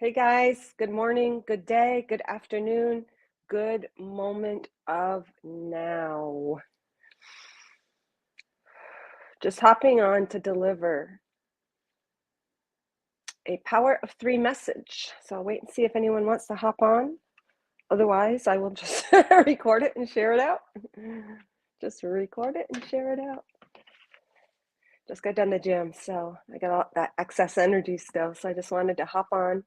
Hey guys, good morning, good day, good afternoon, good moment of now. Just hopping on to deliver a power of three message. So I'll wait and see if anyone wants to hop on. Otherwise, I will just record it and share it out. Just record it and share it out. Just got done the gym, so I got all that excess energy still. So I just wanted to hop on,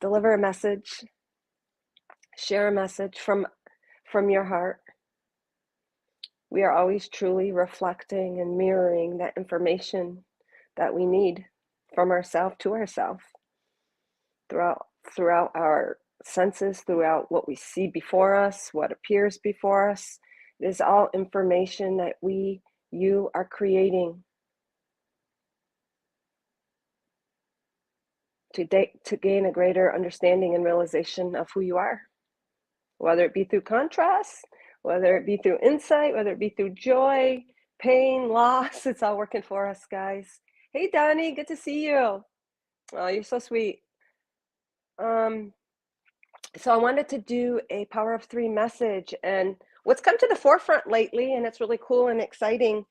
deliver a message, share a message from your heart. We are always truly reflecting and mirroring that information that we need from ourselves to ourselves throughout our senses, throughout what we see before us, what appears before us. It is all information that you are creating to gain a greater understanding and realization of who you are, whether it be through contrast, whether it be through insight, whether it be through joy, pain, loss. It's all working for us, guys. Hey, Donnie, good to see you. Oh, you're so sweet. Um, so I wanted to do a Power of Three message, and what's come to the forefront lately, and it's really cool and exciting,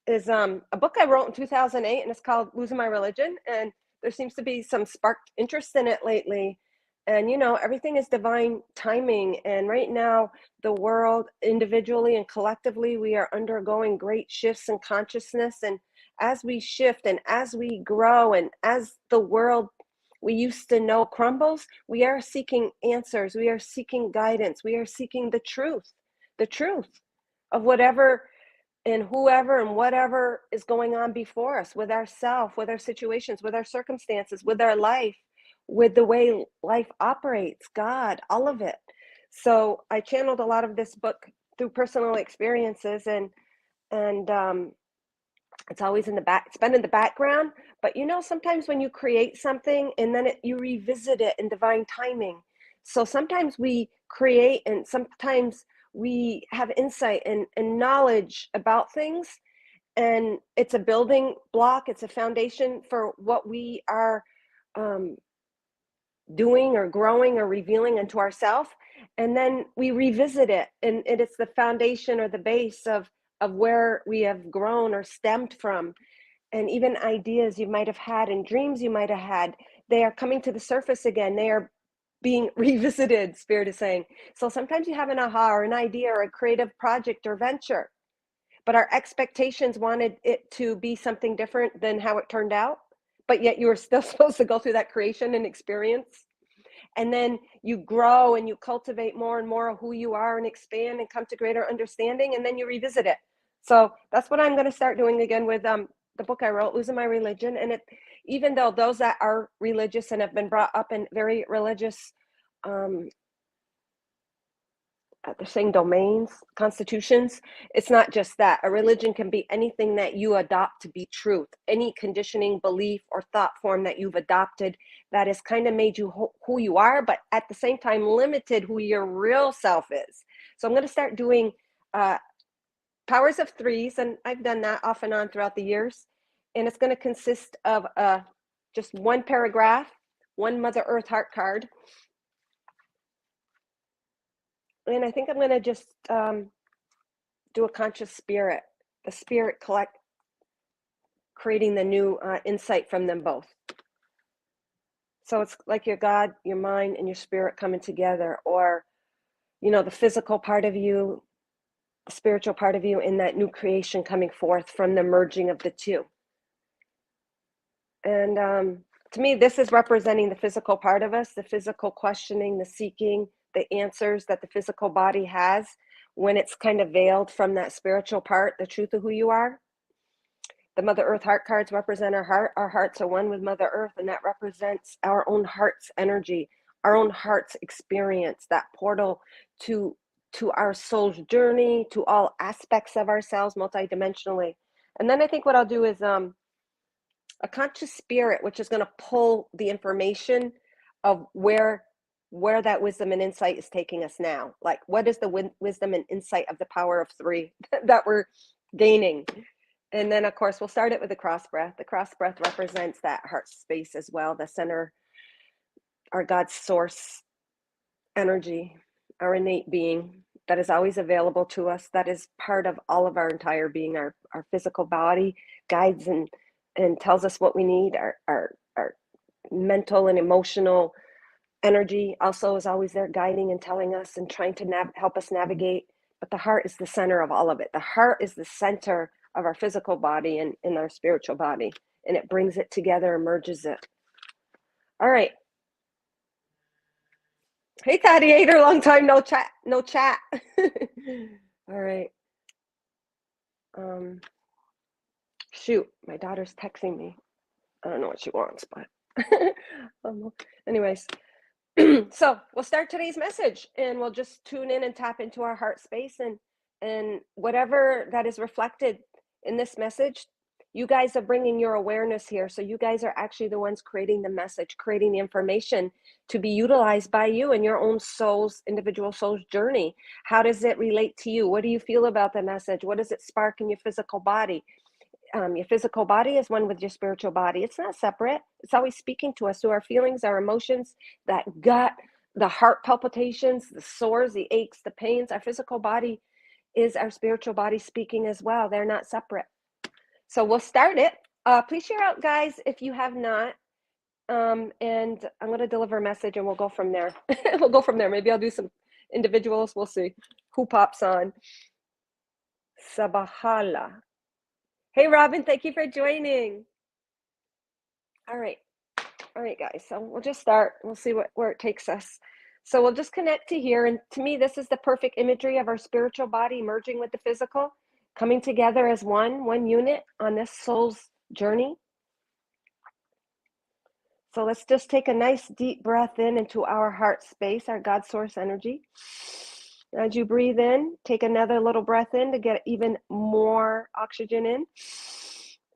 is a book I wrote in 2008, and it's called Losing My Religion. And there seems to be some sparked interest in it lately. And everything is divine timing. And right now, the world, individually and collectively, we are undergoing great shifts in consciousness. And as we shift and as we grow, and as the world we used to know crumbles, we are seeking answers. We are seeking guidance. We are seeking the truth of whatever and whoever and whatever is going on before us, with ourself, with our situations, with our circumstances, with our life, with the way life operates, God, all of it. So I channeled a lot of this book through personal experiences, and it's always in the back. It's been in the background, but sometimes when you create something and then you revisit it in divine timing. So sometimes we create, and sometimes we have insight and knowledge about things, and it's a building block. It's a foundation for what we are um, doing or growing or revealing into ourselves, and then we revisit it, and it's the foundation or the base of where we have grown or stemmed from. And even ideas you might have had and dreams you might have had, they are coming to the surface again. They are being revisited, Spirit is saying. So sometimes you have an aha or an idea or a creative project or venture, but our expectations wanted it to be something different than how it turned out, but yet you were still supposed to go through that creation and experience. And then you grow and you cultivate more and more of who you are and expand and come to greater understanding, and then you revisit it. So that's what I'm going to start doing again with the book I wrote, Losing My Religion. And it, even though those that are religious and have been brought up in very religious, um, they're saying domains, constitutions, it's not just that. A religion can be anything that you adopt to be truth, any conditioning, belief, or thought form that you've adopted that has kind of made you who you are, but at the same time limited who your real self is. So I'm going to start doing powers of threes, and I've done that off and on throughout the years. And it's going to consist of just one paragraph, one Mother Earth heart card. And I think I'm going to just do a conscious spirit, the spirit creating the new insight from them both. So it's like your God, your mind, and your spirit coming together, or the physical part of you, the spiritual part of you, in that new creation coming forth from the merging of the two. And to me, this is representing the physical part of us, the physical questioning, the seeking, the answers that the physical body has when it's kind of veiled from that spiritual part, the truth of who you are. The Mother Earth heart cards represent our heart. Our hearts are one with Mother Earth, and that represents our own heart's energy, our own heart's experience, that portal to our soul's journey, to all aspects of ourselves multidimensionally. And then I think what I'll do is a conscious spirit, which is going to pull the information of where that wisdom and insight is taking us now. Like, what is the wisdom and insight of the power of three that we're gaining? And then, of course, we'll start it with the cross breath. The cross breath represents that heart space as well, the center our God source energy, our innate being that is always available to us, that is part of all of our entire being, our physical body guides and tells us what we need, our mental and emotional energy also is always there guiding and telling us and trying to help us navigate. But the heart is the center of all of it. The heart is the center of our physical body and in our spiritual body, and it brings it together and merges it. All right. Hey, Gladiator, long time no chat. All right. Shoot, my daughter's texting me. I don't know what she wants, but anyways. So we'll start today's message, and we'll just tune in and tap into our heart space, and whatever that is reflected in this message, you guys are bringing your awareness here. So you guys are actually the ones creating the message, creating the information to be utilized by you in your own individual soul's journey. How does it relate to you? What do you feel about the message? What does it spark in your physical body? Your physical body is one with your spiritual body. It's not separate. It's always speaking to us through our feelings, our emotions, that gut, the heart palpitations, the sores, the aches, the pains. Our physical body is our spiritual body speaking as well. They're not separate. So we'll start it. Please share out, guys, if you have not. And I'm going to deliver a message, and we'll go from there. We'll go from there. Maybe I'll do some individuals. We'll see who pops on. Sabahala. Hey, Robin, thank you for joining. All right, guys. So we'll just start. We'll see where it takes us. So we'll just connect to here. And to me, this is the perfect imagery of our spiritual body merging with the physical, coming together as one unit on this soul's journey. So let's just take a nice deep breath in into our heart space, our God source energy. As you breathe in, take another little breath in to get even more oxygen in.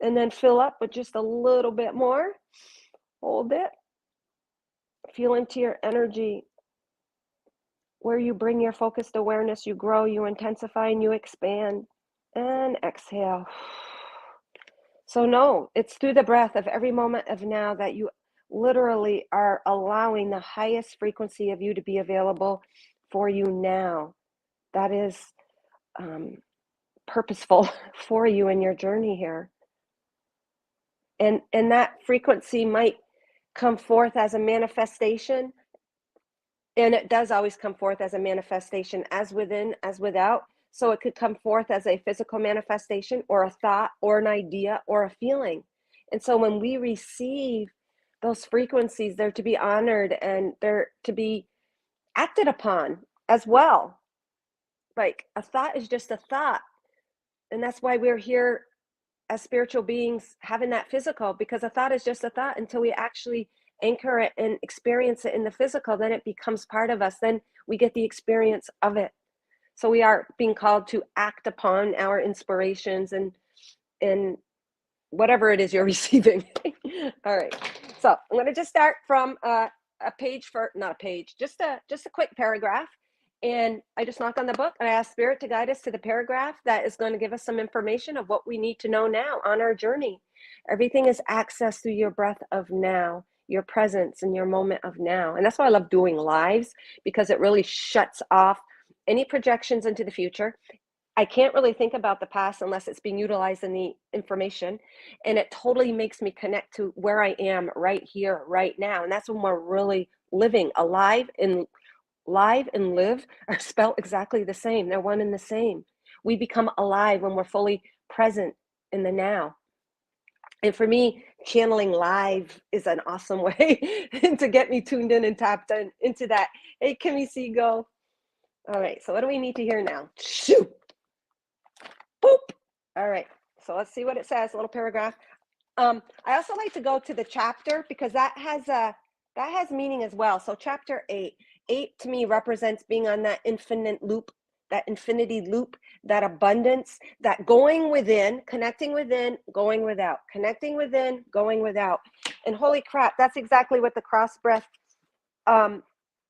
And then fill up with just a little bit more. Hold it. Feel into your energy. Where you bring your focused awareness, you grow, you intensify, and you expand. And exhale. So no, it's through the breath of every moment of now that you literally are allowing the highest frequency of you to be available for you now. That is purposeful for you in your journey here. And that frequency might come forth as a manifestation, and it does always come forth as a manifestation, as within, as without. So it could come forth as a physical manifestation, or a thought, or an idea, or a feeling. And so when we receive those frequencies, they're to be honored and they're to be acted upon as well. Like a thought is just a thought. And that's why we're here as spiritual beings having that physical, because a thought is just a thought until we actually anchor it and experience it in the physical. Then it becomes part of us. Then we get the experience of it. So we are being called to act upon our inspirations and whatever it is you're receiving. All right. So I'm going to just start from a page not a page, just a quick paragraph. And I just knock on the book and I ask Spirit to guide us to the paragraph that is going to give us some information of what we need to know now on our journey. Everything is accessed through your breath of now, your presence and your moment of now. And that's why I love doing lives, because it really shuts off any projections into the future. I can't really think about the past unless it's being utilized in the information. And it totally makes me connect to where I am right here, right now. And that's when we're really living alive. And live and live are spelled exactly the same. They're one and the same. We become alive when we're fully present in the now. And for me, channeling live is an awesome way to get me tuned in and tapped into that. Hey, Kimmy Seagull. All right, so what do we need to hear now? Shoot. Boop. All right, so let's see what it says, a little paragraph. I also like to go to the chapter, because that has meaning as well. So chapter 8 to me represents being on that infinite loop, that infinity loop, that abundance, that going within, connecting within, going without, connecting within, going without. And holy crap, that's exactly what the cross breath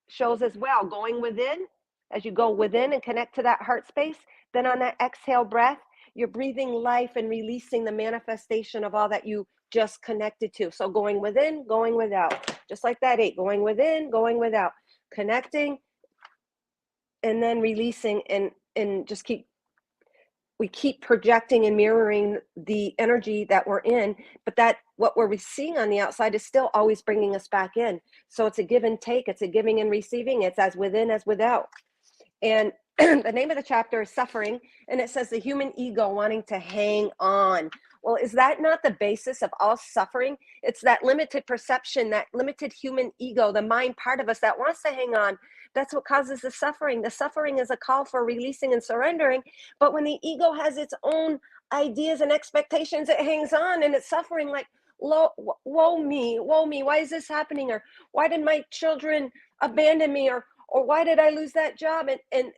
shows as well. Going within, as you go within and connect to that heart space, then on that exhale breath, you're breathing life and releasing the manifestation of all that you just connected to. So going within, going without, just like that 8, going within, going without, connecting, and then releasing, and just we keep projecting and mirroring the energy that we're in, but that what we're seeing on the outside is still always bringing us back in. So it's a give and take. It's a giving and receiving. It's as within as without. And the name of the chapter is Suffering, and it says the human ego wanting to hang on. Well, is that not the basis of all suffering? It's that limited perception, that limited human ego, the mind part of us that wants to hang on. That's what causes the suffering. The suffering is a call for releasing and surrendering. But when the ego has its own ideas and expectations, it hangs on and it's suffering like, woe me, why is this happening? Or why did my children abandon me? Or why did I lose that job? And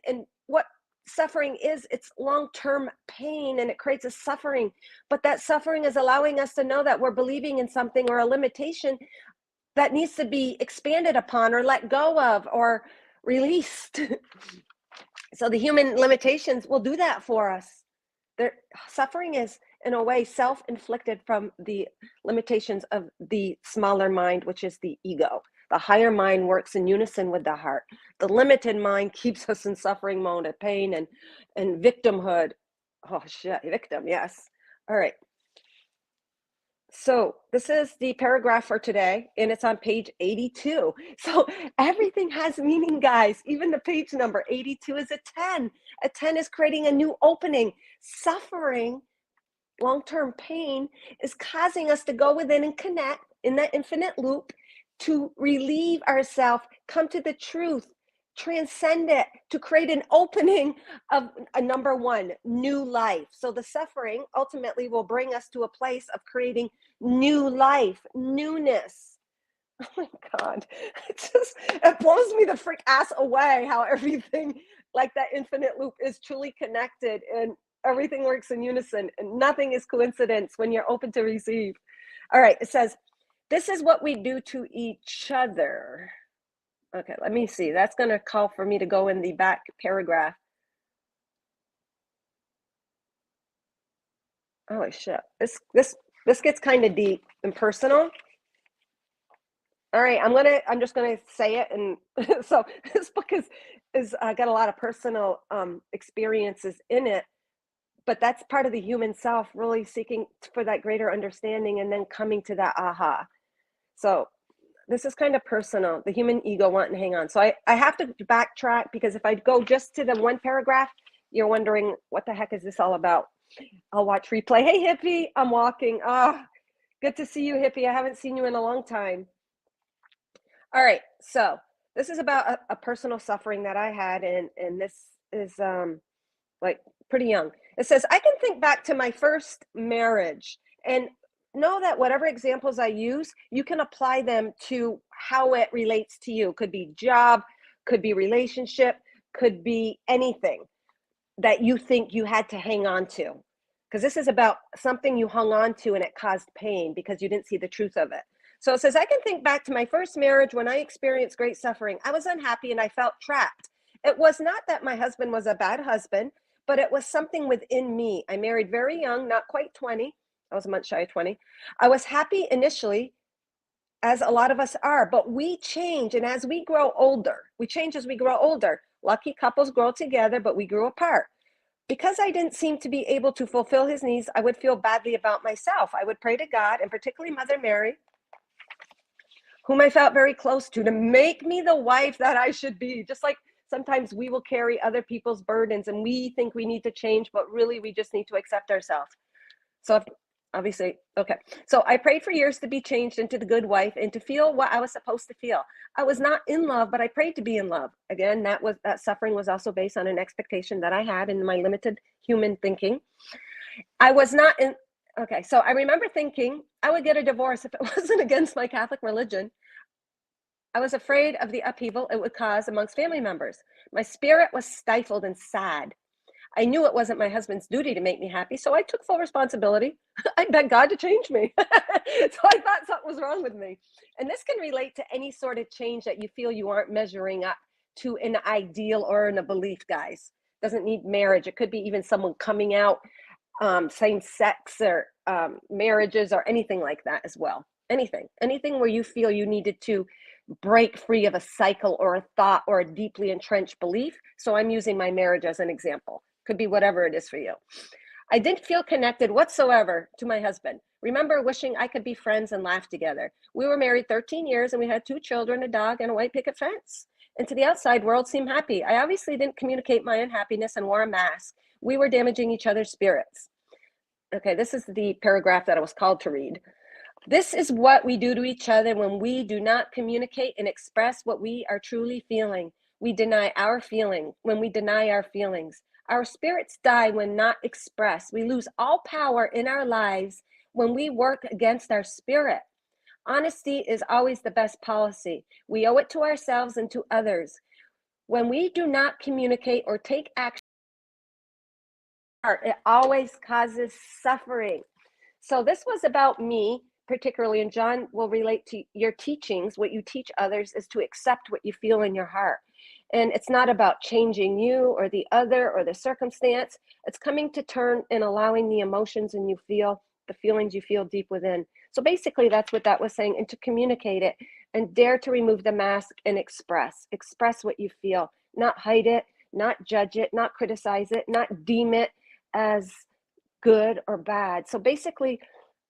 what suffering is, it's long-term pain, and it creates a suffering. But that suffering is allowing us to know that we're believing in something or a limitation that needs to be expanded upon or let go of or released. So the human limitations will do that for us. Suffering is, in a way, self-inflicted from the limitations of the smaller mind, which is the ego. The higher mind works in unison with the heart. The limited mind keeps us in suffering mode and pain and victimhood. Oh shit, victim, yes. All right. So this is the paragraph for today, and it's on page 82. So everything has meaning, guys. Even the page number 82 is a 10. A 10 is creating a new opening. Suffering, long-term pain, is causing us to go within and connect in that infinite loop to relieve ourselves, come to the truth, transcend it, to create an opening of a number one, new life. So the suffering ultimately will bring us to a place of creating new life, newness. Oh my God. It blows me the freak ass away how everything like that infinite loop is truly connected and everything works in unison and nothing is coincidence when you're open to receive. All right, it says, this is what we do to each other. Okay, let me see. That's going to call for me to go in the back paragraph. Holy shit. This gets kind of deep and personal. All right, I'm just gonna say it, and so this book is got a lot of personal experiences in it, but that's part of the human self, really seeking for that greater understanding and then coming to that aha. So this is kind of personal, the human ego wanting to hang on. So I have to backtrack, because if I go just to the one paragraph, you're wondering, what the heck is this all about? I'll watch replay. Hey, Hippie, I'm walking. Good to see you, Hippie. I haven't seen you in a long time. All right, so this is about a personal suffering that I had, and this is like pretty young. It says, I can think back to my first marriage and know that whatever examples I use, you can apply them to how it relates to you. Could be job, could be relationship, could be anything that you think you had to hang on to. Because this is about something you hung on to and it caused pain because you didn't see the truth of it. So it says, I can think back to my first marriage when I experienced great suffering. I was unhappy and I felt trapped. It was not that my husband was a bad husband, but it was something within me. I married very young, not quite 20. I was a month shy of 20. I was happy initially, as a lot of us are, but we change. And as we grow older, we change as we grow older. Lucky couples grow together, but we grew apart. Because I didn't seem to be able to fulfill his needs, I would feel badly about myself. I would pray to God, and particularly Mother Mary, whom I felt very close to make me the wife that I should be. Just like sometimes we will carry other people's burdens and we think we need to change, but really we just need to accept ourselves. So obviously, okay. So I prayed for years to be changed into the good wife and to feel what I was supposed to feel. I was not in love, but I prayed to be in love. Again, that suffering was also based on an expectation that I had in my limited human thinking. I was not in, okay, so I remember thinking I would get a divorce if it wasn't against my Catholic religion. I was afraid of the upheaval it would cause amongst family members. My spirit was stifled and sad. I knew it wasn't my husband's duty to make me happy, so I took full responsibility. I begged God to change me. So I thought something was wrong with me. And this can relate to any sort of change that you feel you aren't measuring up to an ideal or in a belief, guys. Doesn't need marriage. It could be even someone coming out same sex or marriages or anything like that as well. Anything where you feel you needed to break free of a cycle or a thought or a deeply entrenched belief. So I'm using my marriage as an example. Could be whatever it is for you. I didn't feel connected whatsoever to my husband. Remember wishing I could be friends and laugh together. We were married 13 years and we had 2 children, a dog, and a white picket fence. And to the outside world seemed happy. I obviously didn't communicate my unhappiness and wore a mask. We were damaging each other's spirits. Okay, this is the paragraph that I was called to read. This is what we do to each other when we do not communicate and express what we are truly feeling. We deny our feeling when we deny our feelings. Our spirits die when not expressed. We lose all power in our lives when we work against our spirit. Honesty is always the best policy. We owe it to ourselves and to others. When we do not communicate or take action, it always causes suffering. So this was about me, particularly, and John will relate to your teachings. What you teach others is to accept what you feel in your heart. And it's not about changing you or the other or the circumstance. It's coming to term and allowing the emotions and you feel, the feelings you feel deep within. So basically that's what that was saying, and to communicate it and dare to remove the mask and express what you feel, not hide it, not judge it, not criticize it, not deem it as good or bad. So basically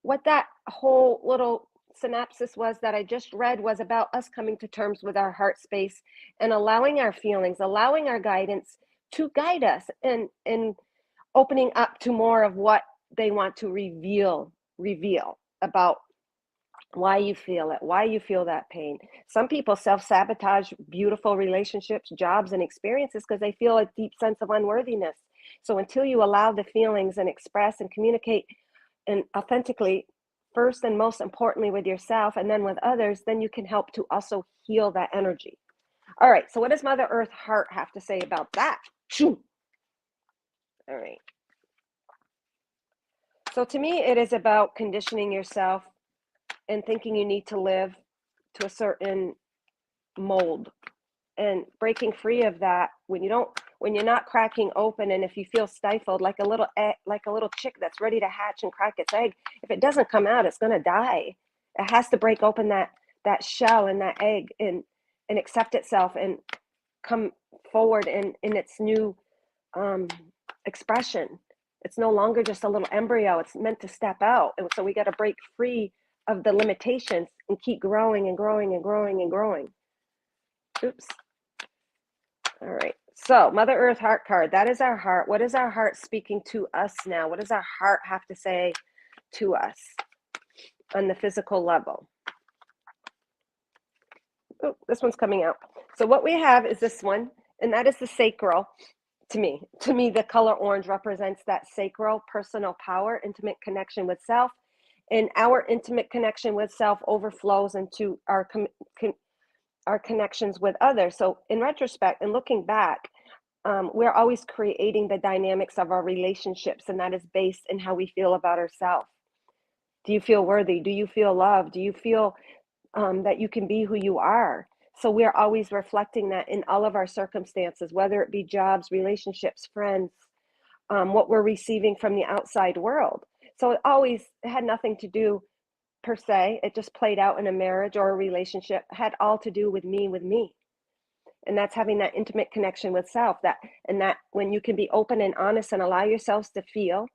what that whole little synopsis was that I just read was about us coming to terms with our heart space and allowing our feelings, allowing our guidance to guide us, and opening up to more of what they want to reveal about why you feel it, why you feel that pain. Some people self-sabotage beautiful relationships, jobs, and experiences because they feel a deep sense of unworthiness. So until you allow the feelings and express and communicate and authentically, first and most importantly with yourself and then with others, then you can help to also heal that energy. All right, so what does Mother Earth Heart have to say about that? All right. So to me, it is about conditioning yourself and thinking you need to live to a certain mold and breaking free of that when you're not cracking open, and if you feel stifled like a little chick that's ready to hatch and crack its egg, if it doesn't come out, it's going to die. It has to break open that shell and that egg and accept itself and come forward in its new expression. It's no longer just a little embryo. It's meant to step out. And so we got to break free of the limitations and keep growing and growing and growing and growing. Oops. All right. So Mother Earth Heart card, that is our heart. What is our heart speaking to us now? What does our heart have to say to us on the physical level? Oh, this one's coming out. So what we have is this one, and that is the sacral. To me, the color orange represents that sacral, personal power, intimate connection with self. And our intimate connection with self overflows into our connections with others. So in retrospect and looking back, we're always creating the dynamics of our relationships, and that is based in how we feel about ourselves. Do you feel worthy? Do you feel loved? Do you feel that you can be who you are? So we're always reflecting that in all of our circumstances, whether it be jobs, relationships, friends, what we're receiving from the outside world. So it had nothing to do per se. It just played out in a marriage or a relationship, it had all to do with me. And that's having that intimate connection with self, that when you can be open and honest and allow yourselves to feel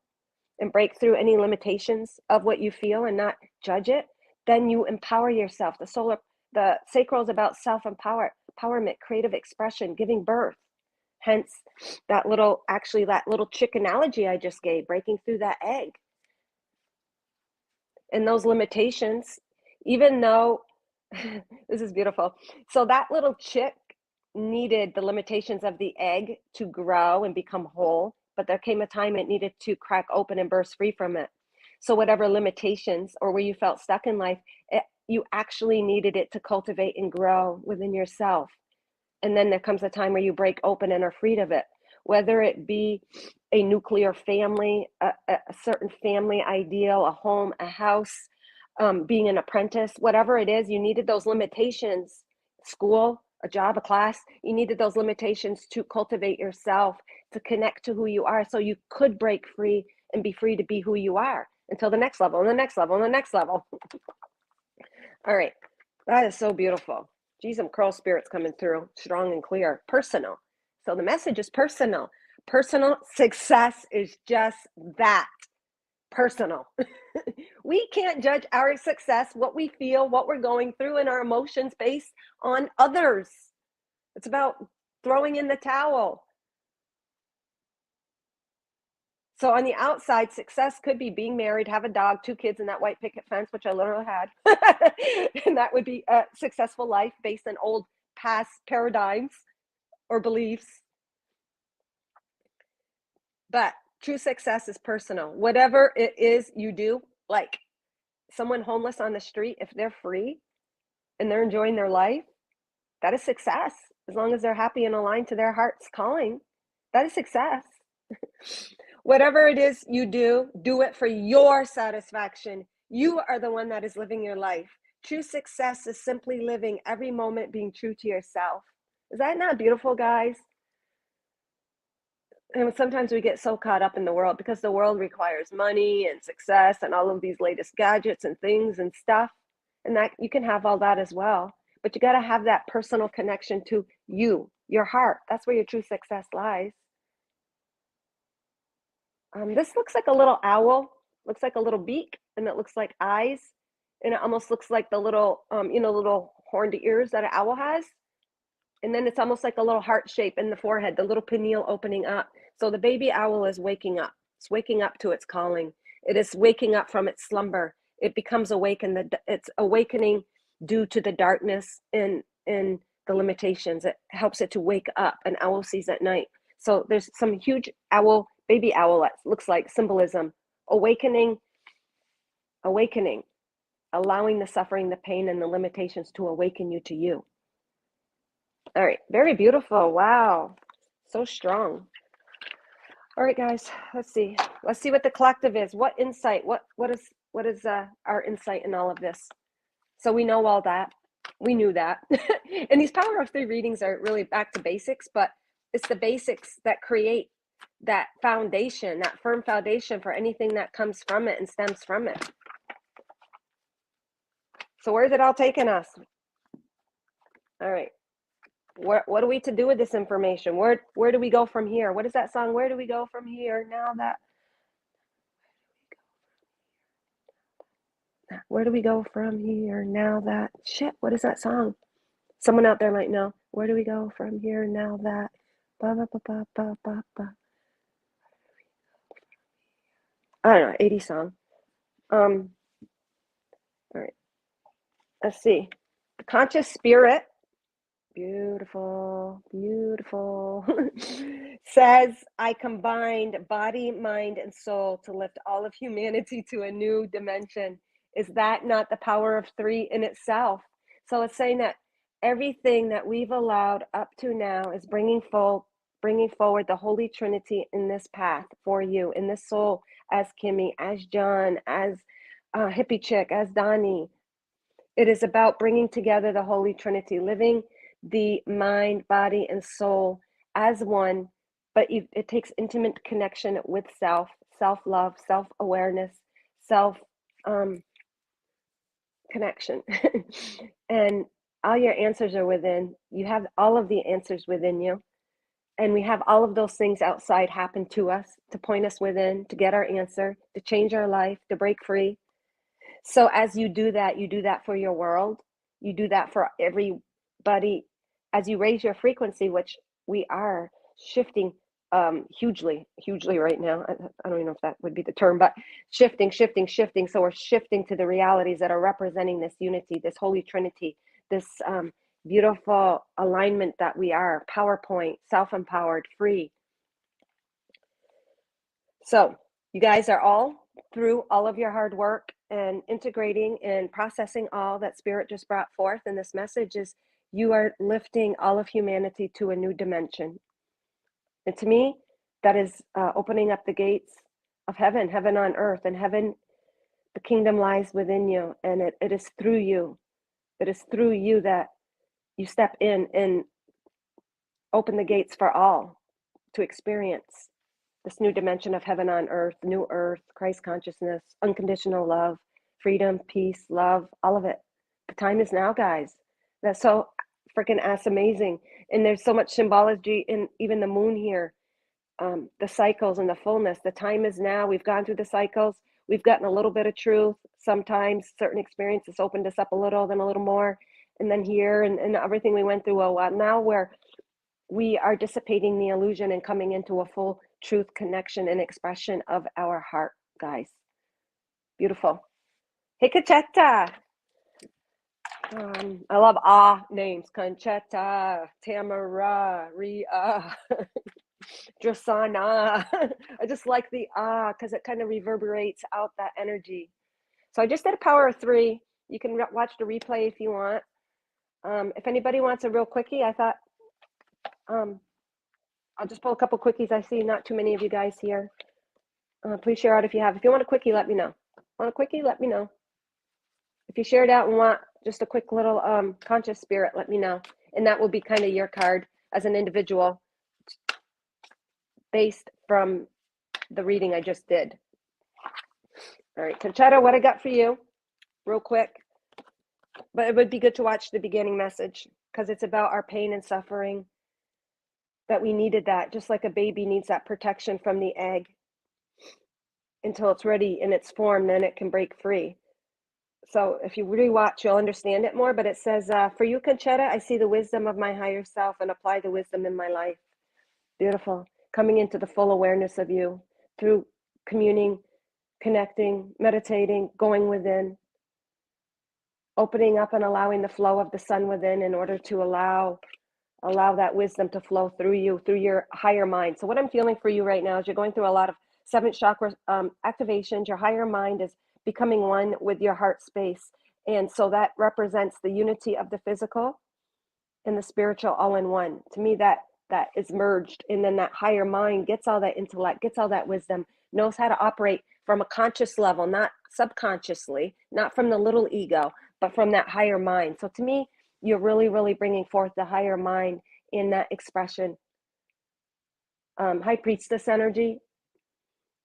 and break through any limitations of what you feel and not judge it, then you empower yourself. The sacral is about self-empowerment, creative expression, giving birth. Hence that little chick analogy I just gave, breaking through that egg. And those limitations, even though, this is beautiful. So that little chick needed the limitations of the egg to grow and become whole, but there came a time it needed to crack open and burst free from it. So whatever limitations or where you felt stuck in life, you actually needed it to cultivate and grow within yourself. And then there comes a time where you break open and are freed of it, whether it be a nuclear family, a certain family ideal, a home, a house, being an apprentice, whatever it is, you needed those limitations, school, a job, a class, you needed those limitations to cultivate yourself, to connect to who you are so you could break free and be free to be who you are until the next level and the next level and the next level. All right. That is so beautiful. Geez, some curl spirits coming through strong and clear. Personal. So the message is personal. Personal success is just that. Personal. We can't judge our success, what we feel, what we're going through, and our emotions based on others. It's about throwing in the towel. So on the outside, success could be being married, have a dog, 2 kids, and that white picket fence, which I literally had. And that would be a successful life based on old past paradigms or beliefs. But true success is personal. Whatever it is you do, like someone homeless on the street, if they're free and they're enjoying their life, that is success. As long as they're happy and aligned to their heart's calling, that is success. Whatever it is you do it for your satisfaction. You are the one that is living your life. True success is simply living every moment being true to yourself. Is that not beautiful, guys? And sometimes we get so caught up in the world because the world requires money and success and all of these latest gadgets and things and stuff. And that you can have all that as well. But you got to have that personal connection to you, your heart. That's where your true success lies. This looks like a little owl, looks like a little beak, and it looks like eyes, and it almost looks like the little, little horned ears that an owl has. And then it's almost like a little heart shape in the forehead, the little pineal opening up. So the baby owl is waking up. It's waking up to its calling. It is waking up from its slumber. It becomes awake, and it's awakening due to the darkness and the limitations. It helps it to wake up. An owl sees at night. So there's some huge baby owl that looks like symbolism, awakening, allowing the suffering, the pain, and the limitations to awaken you to you. All right, very beautiful. Wow, so strong. All right, guys, let's see what the collective is. What insight? What is our insight in all of this? So we know all that. We knew that. And these Power of 3 readings are really back to basics, but it's the basics that create that foundation, that firm foundation for anything that comes from it and stems from it. So where's it all taking us? All right. What are we to do with this information? Where do we go from here? What is that song? Where do we go from here now that? Where do we go from here now that? Shit, what is that song? Someone out there might know. Where do we go from here now that? Ba, ba, ba, ba, ba, ba, ba. I don't know, 80s song. All right. Let's see. The conscious spirit, beautiful, says, I combined body, mind, and soul to lift all of humanity to a new dimension. Is that not the power of 3 in itself? So it's saying that everything that we've allowed up to now is bringing forward the Holy Trinity in this path for you, in this soul, as Kimmy, as John, as Hippie Chick, as Donnie. It is about bringing together the Holy Trinity, living the mind, body, and soul as one, but it takes intimate connection with self-love, self-awareness, connection. And all your answers are within. You have all of the answers within you. And we have all of those things outside happen to us to point us within, to get our answer, to change our life, to break free. So as you do that for your world. You do that for everybody. As you raise your frequency, which we are shifting hugely right now. I don't even know if that would be the term, but shifting. So we're shifting to the realities that are representing this unity, this Holy Trinity, this beautiful alignment that we are, PowerPoint, self-empowered, free. So you guys are all through all of your hard work and integrating and processing all that Spirit just brought forth. And this message is you are lifting all of humanity to a new dimension. And to me, that is opening up the gates of heaven on earth, and heaven, the kingdom lies within you, and it is through you. It is through you that you step in and open the gates for all to experience this new dimension of heaven on earth, new earth, Christ consciousness, unconditional love, freedom, peace, love, all of it. The time is now, guys. That's so freaking ass amazing. And there's so much symbology in even the moon here, the cycles and the fullness. The time is now. We've gone through the cycles. We've gotten a little bit of truth. Sometimes certain experiences opened us up a little, then a little more. And then here and everything we went through, now we are dissipating the illusion and coming into a full truth connection and expression of our heart, guys. Beautiful. Hey, Conchetta. I love names. Conchetta, Tamara, Ria, Drasana. I just like the because it kind of reverberates out that energy. So I just did a power of 3. You can watch the replay if you want. If anybody wants a real quickie, I thought I'll just pull a couple quickies. I see not too many of you guys here. Please share out if you have. If you want a quickie, let me know. Want a quickie? Let me know. If you shared out and want just a quick little conscious spirit, let me know. And that will be kind of your card as an individual based from the reading I just did. All right, Conchetta, what I got for you, real quick. But it would be good to watch the beginning message because it's about our pain and suffering, that we needed that, just like a baby needs that protection from the egg until it's ready in its form, then it can break free. So if you rewatch, you'll understand it more. But it says, for you, Conchetta, I see the wisdom of my higher self and apply the wisdom in my life. Beautiful. Coming into the full awareness of you through communing, connecting, meditating, going within, opening up and allowing the flow of the sun within in order to allow that wisdom to flow through you, through your higher mind. So what I'm feeling for you right now is you're going through a lot of 7th chakra activations. Your higher mind is becoming one with your heart space. And so that represents the unity of the physical and the spiritual all in one. To me, that is merged. And then that higher mind gets all that intellect, gets all that wisdom, knows how to operate from a conscious level, not subconsciously, not from the little ego, but from that higher mind. So to me, you're really, really bringing forth the higher mind in that expression. High priestess energy,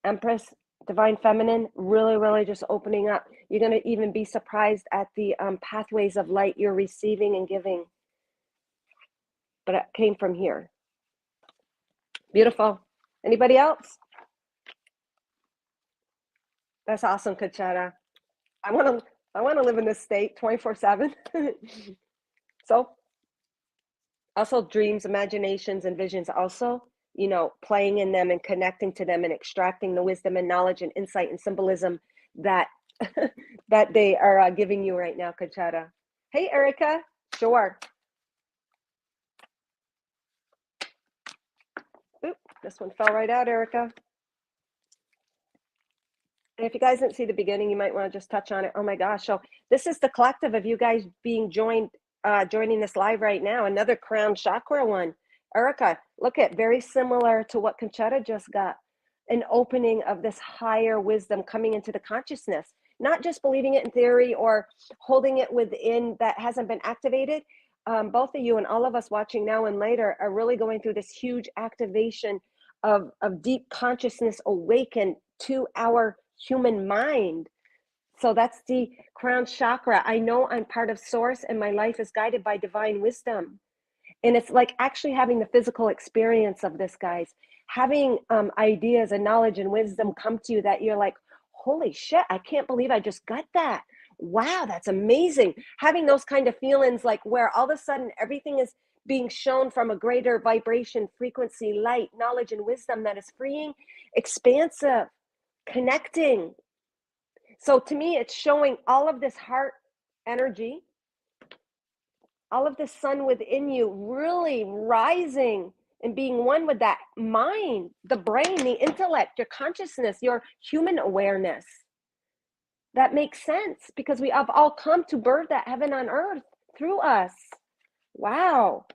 Empress, divine feminine, really, really just opening up. You're going to even be surprised at the pathways of light you're receiving and giving. But it came from here. Beautiful. Anybody else? That's awesome, Conchetta. I want to live in this state 24/7. So also dreams, imaginations, and visions also, playing in them and connecting to them and extracting the wisdom and knowledge and insight and symbolism that that they are giving you right now, Conchetta. Hey, Erica. Sure. Oop, this one fell right out, Erica. And if you guys didn't see the beginning, you might want to just touch on it. Oh my gosh. So this is the collective of you guys being joining this live right now. Another crown chakra one. Erica, look at very similar to what Conchetta just got. An opening of this higher wisdom coming into the consciousness, not just believing it in theory or holding it within that hasn't been activated. Both of you and all of us watching now and later are really going through this huge activation of deep consciousness awakened to our human mind. So that's the crown chakra. I know I'm part of source and my life is guided by divine wisdom. And it's like actually having the physical experience of this, guys, having ideas and knowledge and wisdom come to you that you're like, holy shit, I can't believe I just got that. Wow, that's amazing. Having those kind of feelings like where all of a sudden everything is being shown from a greater vibration, frequency, light, knowledge, and wisdom that is freeing, expansive, connecting. So to me, it's showing all of this heart energy, all of the sun within you really rising and being one with that mind, the brain, the intellect, your consciousness, your human awareness. That makes sense because we have all come to birth that heaven on earth through us. Wow,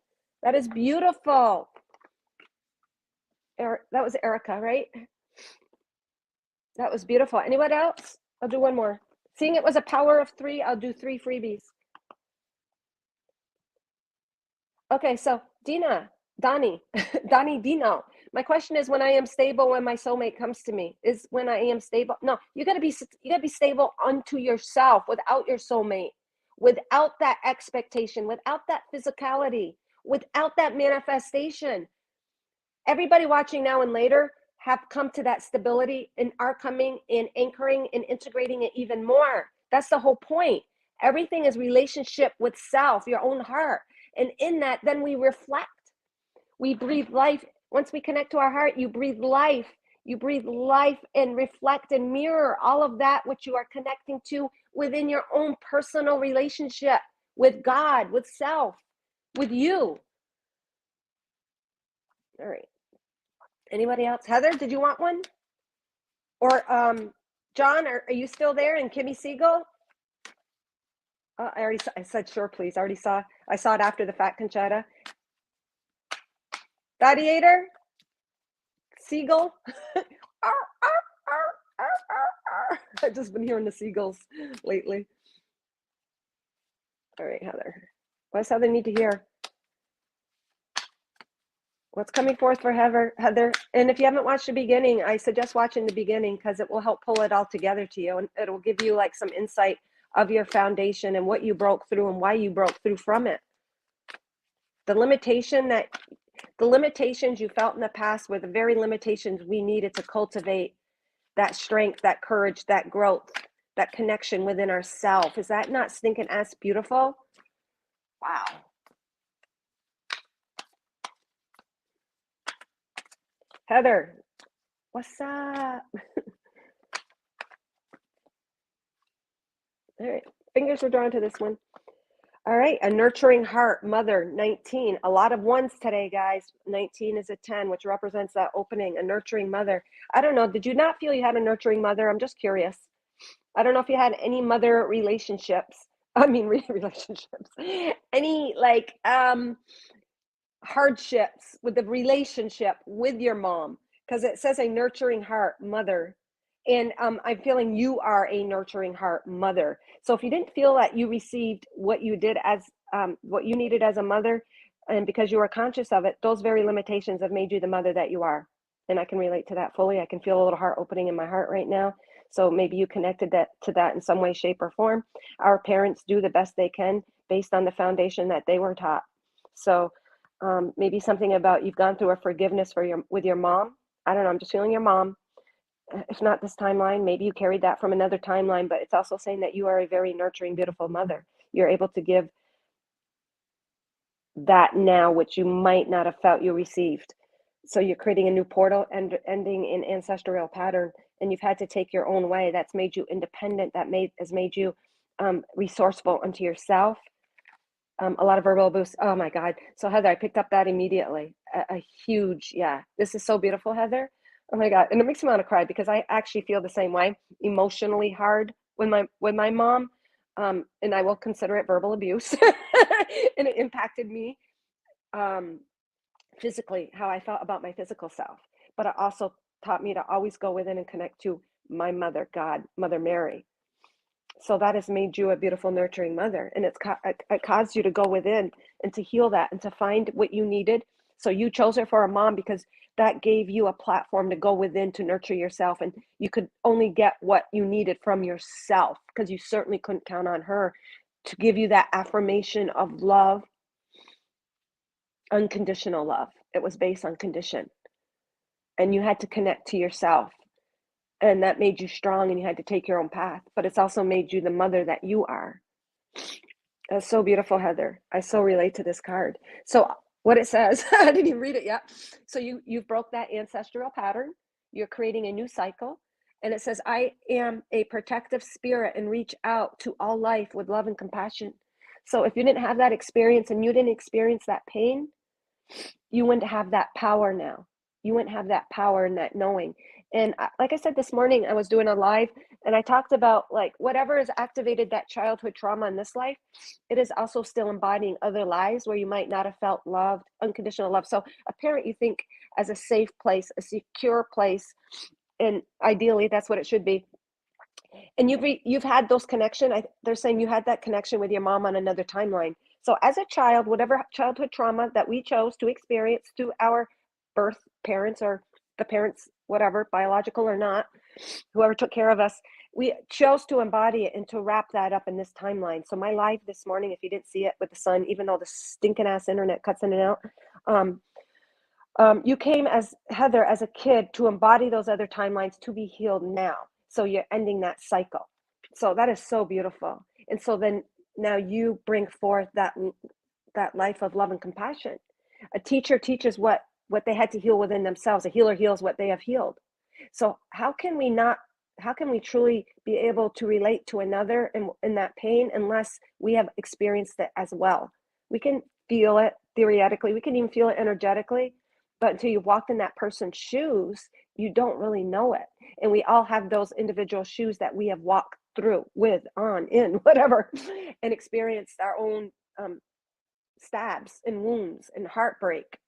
that is beautiful. That was Erica, right? That was beautiful. Anyone else? I'll do one more. Seeing it was a power of 3, I'll do 3 freebies. Okay, so Dina, Donnie, Donnie Dino. My question is, when I am stable, when my soulmate comes to me, is when I am stable. No, you gotta be stable unto yourself without your soulmate, without that expectation, without that physicality, without that manifestation. Everybody watching now and later have come to that stability and are coming in anchoring and integrating it even more. That's the whole point. Everything is relationship with self, your own heart. And in that, then we reflect. We breathe life. Once we connect to our heart, you breathe life. You breathe life and reflect and mirror all of that which you are connecting to within your own personal relationship with God, with self, with you. All right. Anybody else? Heather, did you want one? Or John, are you still there? And Kimmy Siegel? I said sure, please. I saw it after the fact, Conchetta. Gladiator? Seagull? I've just been hearing the seagulls lately. All right, Heather. What does Heather need to hear? What's coming forth for Heather? And if you haven't watched the beginning, I suggest watching the beginning because it will help pull it all together to you, and it'll give you like some insight of your foundation and what you broke through and why you broke through from it. The limitations you felt in the past were the very limitations we needed to cultivate that strength, that courage, that growth, that connection within ourselves. Is that not stinking ass beautiful? Wow. Heather, what's up? All right, fingers are drawn to this one. All right, a nurturing heart, mother, 19. A lot of ones today, guys. 19 is a 10, which represents that opening, a nurturing mother. I don't know, did you not feel you had a nurturing mother? I'm just curious. I don't know if you had any mother relationships. I mean, relationships. Any like hardships with the relationship with your mom, because it says a nurturing heart mother, and I'm feeling you are a nurturing heart mother. So if you didn't feel that you received what you did as what you needed as a mother, and because you were conscious of it, those very limitations have made you the mother that you are. And I can relate to that fully. I can feel a little heart opening in my heart right now. So maybe you connected that to that in some way, shape, or form. Our parents do the best they can based on the foundation that they were taught. So maybe something about you've gone through a forgiveness with your mom. I don't know. I'm just feeling your mom. If not this timeline, maybe you carried that from another timeline, but it's also saying that you are a very nurturing, beautiful mother. You're able to give that now, which you might not have felt you received. So you're creating a new portal and ending in ancestral pattern, and you've had to take your own way. That's made you independent. Has made you resourceful unto yourself. A lot of verbal abuse. Oh my God. So Heather, I picked up that immediately. A huge, yeah. This is so beautiful, Heather. Oh my God. And it makes me want to cry because I actually feel the same way, emotionally hard with my mom. And I will consider it verbal abuse. And it impacted me physically, how I felt about my physical self. But it also taught me to always go within and connect to my mother, God, Mother Mary. So that has made you a beautiful, nurturing mother. And it caused you to go within and to heal that and to find what you needed. So you chose her for a mom because that gave you a platform to go within to nurture yourself. And you could only get what you needed from yourself because you certainly couldn't count on her to give you that affirmation of love, unconditional love. It was based on condition. And you had to connect to yourself. And that made you strong and you had to take your own path. But it's also made you the mother that you are. That's so beautiful, Heather. I so relate to this card. So what it says, I didn't even read it yet. So you've broke that ancestral pattern. You're creating a new cycle. And it says, I am a protective spirit and reach out to all life with love and compassion. So if you didn't have that experience and you didn't experience that pain, you wouldn't have that power now. You wouldn't have that power and that knowing. And like I said this morning, I was doing a live and I talked about like whatever has activated that childhood trauma in this life, it is also still embodying other lives where you might not have felt loved, unconditional love. So a parent, you think, as a safe place, a secure place, and ideally that's what it should be. And you've had those connection. They're saying you had that connection with your mom on another timeline. So as a child, whatever childhood trauma that we chose to experience through our birth parents or the parents, whatever, biological or not, whoever took care of us, we chose to embody it and to wrap that up in this timeline. So my life this morning, if you didn't see it with the sun, even though the stinking ass internet cuts in and out, um, you came as Heather as a kid to embody those other timelines to be healed now. So you're ending that cycle. So that is so beautiful. And so then now you bring forth that life of love and compassion. A teacher teaches what they had to heal within themselves. A healer heals what they have healed. So how can we truly be able to relate to another in that pain unless we have experienced it as well? We can feel it theoretically, we can even feel it energetically, but until you've walked in that person's shoes, you don't really know it. And we all have those individual shoes that we have walked through, with, on, in, whatever, and experienced our own stabs and wounds and heartbreak.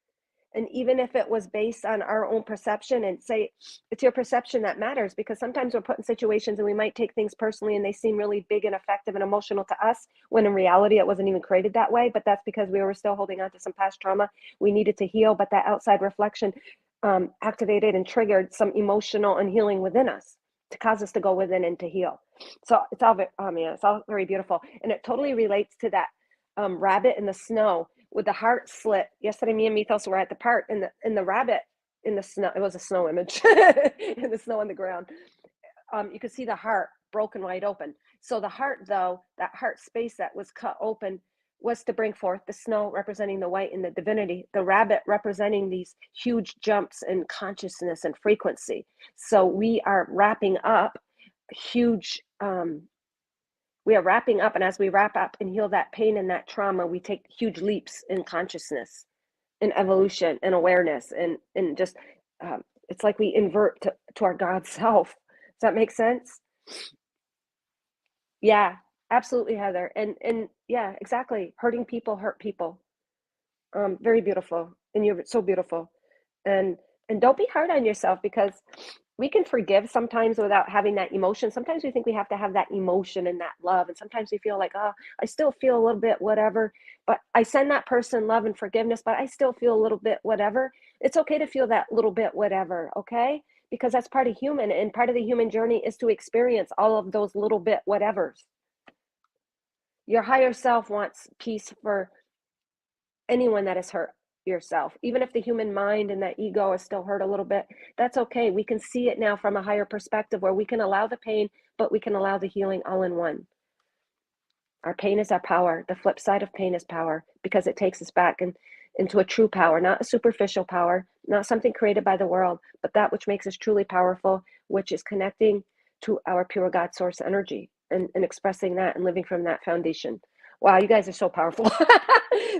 And even if it was based on our own perception, and say it's your perception that matters, because sometimes we're put in situations and we might take things personally and they seem really big and effective and emotional to us, when in reality it wasn't even created that way. But that's because we were still holding on to some past trauma we needed to heal, but that outside reflection activated and triggered some emotional unhealing within us to cause us to go within and to heal. So it's all, it's all very beautiful. And it totally relates to that rabbit in the snow with the heart slit. Yesterday, me and Mythos were at the park, and the rabbit in the snow. It was a snow image in the snow on the ground. You could see the heart broken wide open. So the heart, though, that heart space that was cut open was to bring forth the snow representing the white and the divinity, the rabbit representing these huge jumps in consciousness and frequency. So we are wrapping up huge we are wrapping up, and as we wrap up and heal that pain and that trauma, we take huge leaps in consciousness, in evolution, and awareness, and just it's like we invert to our God self. Does that make sense? Yeah, absolutely, Heather. And yeah, exactly. Hurting people hurt people. Very beautiful, and you're so beautiful. And don't be hard on yourself, because we can forgive sometimes without having that emotion. Sometimes we think we have to have that emotion and that love. And sometimes we feel like, oh, I still feel a little bit whatever, but I send that person love and forgiveness, but I still feel a little bit whatever. It's okay to feel that little bit whatever, okay? Because that's part of human, and part of the human journey is to experience all of those little bit whatevers. Your higher self wants peace for anyone that has hurt yourself. Even if the human mind and that ego is still hurt a little bit, that's okay. We can see it now from a higher perspective, where we can allow the pain, but we can allow the healing all in one. Our pain is our power. The flip side of pain is power, because it takes us back into a true power, not a superficial power, not something created by the world, but that which makes us truly powerful, which is connecting to our pure God source energy, and expressing that and living from that foundation. Wow, you guys are so powerful.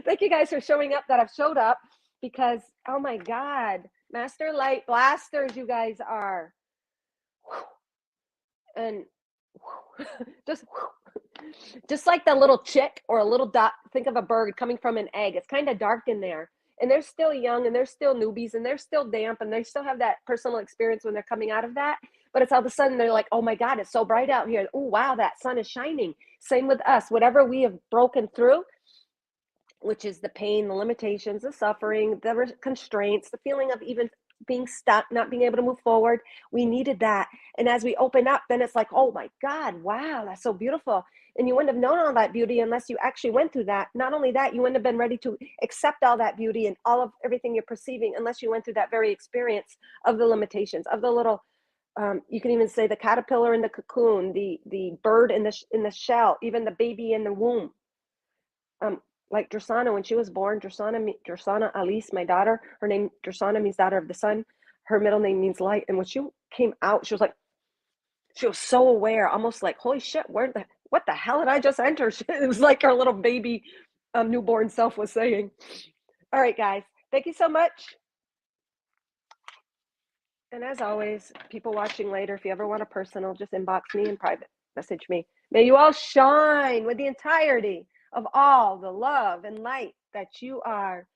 Thank you guys for showing up that have showed up, because, oh my God, master light blasters you guys are. And just like the little chick or a little dot, think of a bird coming from an egg. It's kind of dark in there. And they're still young, and they're still newbies, and they're still damp, and they still have that personal experience when they're coming out of that. But it's all of a sudden they're like, oh my God, it's so bright out here. Oh, wow, that sun is shining. Same with us. Whatever we have broken through, which is the pain, the limitations, the suffering, the constraints, the feeling of even being stuck, not being able to move forward. We needed that. And as we open up, then it's like, oh my God, wow, that's so beautiful. And you wouldn't have known all that beauty unless you actually went through that. Not only that, you wouldn't have been ready to accept all that beauty and all of everything you're perceiving unless you went through that very experience of the limitations, of the little, you can even say the caterpillar in the cocoon, the bird in the shell, even the baby in the womb. Like Drasana, when she was born, Drasana Alice, my daughter, her name Drasana means daughter of the sun. Her middle name means light. And when she came out, she was like, she was so aware, almost like, holy shit, what the hell did I just enter? It was like her little baby newborn self was saying. All right, guys, thank you so much. And as always, people watching later, if you ever want a personal, just inbox me in private, message me. May you all shine with the entirety of all the love and light that you are.